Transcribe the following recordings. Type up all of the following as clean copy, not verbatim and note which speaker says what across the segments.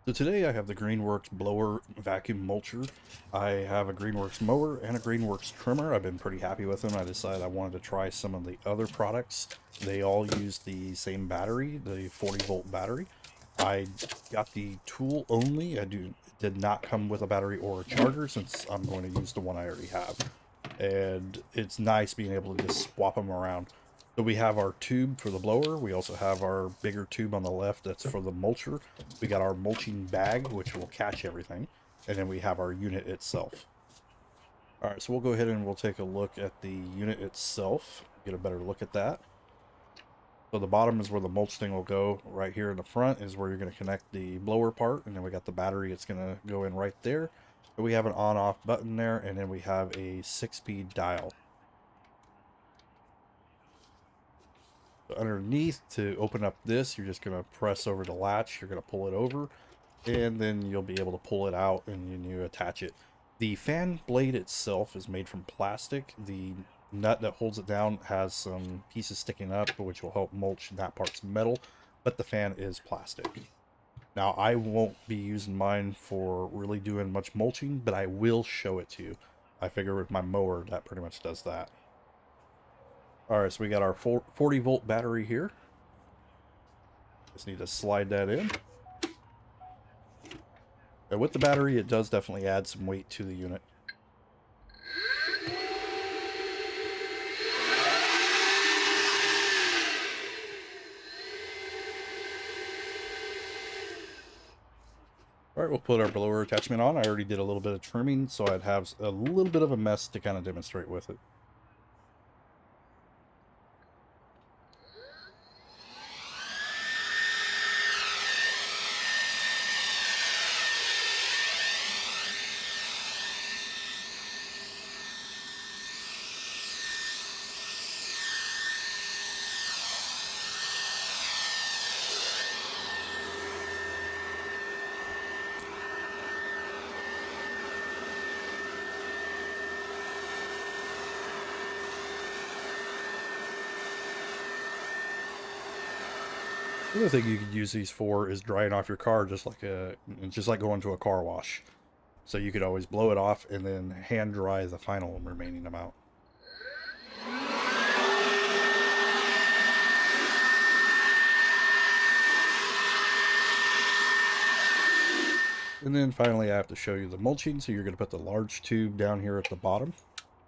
Speaker 1: So today I have the Greenworks blower vacuum mulcher. I have a Greenworks mower and a Greenworks trimmer. I've been pretty happy with them. I decided I wanted to try some of the other products. They all use the same battery, the 40-volt battery. I got the tool only. Did not come with a battery or a charger since I'm going to use the one I already have. And it's nice being able to just swap them around. So we have our tube for the blower. We also have our bigger tube on the left that's for the mulcher. We got our mulching bag, which will catch everything. And then we have our unit itself. All right, so we'll go ahead and we'll take a look at the unit itself, get a better look at that. So the bottom is where the mulch thing will go. Right here in the front is where you're going to connect the blower part. And then we got the battery. It's going to go in right there. So we have an on-off button there. And then we have a 6-speed dial. Underneath, to open up this, you're just going to press over the latch. You're going to pull it over, and then you'll be able to pull it out and you attach it. The fan blade itself is made from plastic. The nut that holds it down has some pieces sticking up, which will help mulch. That part's metal, but the fan is plastic. Now, I won't be using mine for really doing much mulching, but I will show it to you. I figure with my mower, that pretty much does that. Alright, so we got our 40-volt battery here. Just need to slide that in. And with the battery, it does definitely add some weight to the unit. Alright, we'll put our blower attachment on. I already did a little bit of trimming, so I'd have a little bit of a mess to kind of demonstrate with it. The other thing you could use these for is drying off your car, just like going to a car wash. So you could always blow it off and then hand dry the final remaining amount. And then finally I have to show you the mulching. So you're going to put the large tube down here at the bottom.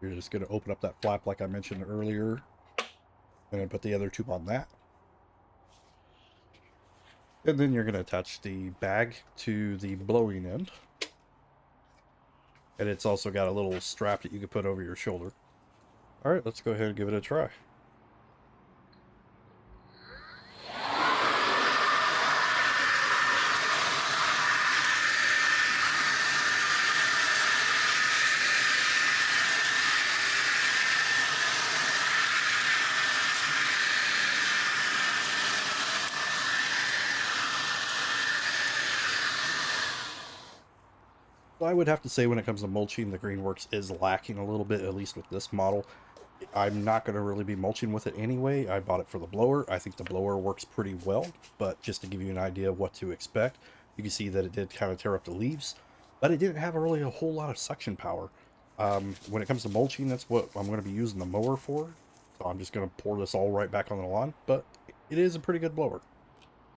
Speaker 1: You're just going to open up that flap like I mentioned earlier, and then put the other tube on that. And then you're going to attach the bag to the blowing end. And it's also got a little strap that you can put over your shoulder. Alright, let's go ahead and give it a try. I would have to say when it comes to mulching, the Greenworks is lacking a little bit, at least with this model. I'm not going to really be mulching with it anyway. I bought it for the blower. I think the blower works pretty well, but just to give you an idea of what to expect, you can see that it did kind of tear up the leaves, but it didn't have really a whole lot of suction power. When it comes to mulching, that's what I'm going to be using the mower for. So I'm just going to pour this all right back on the lawn, but it is a pretty good blower.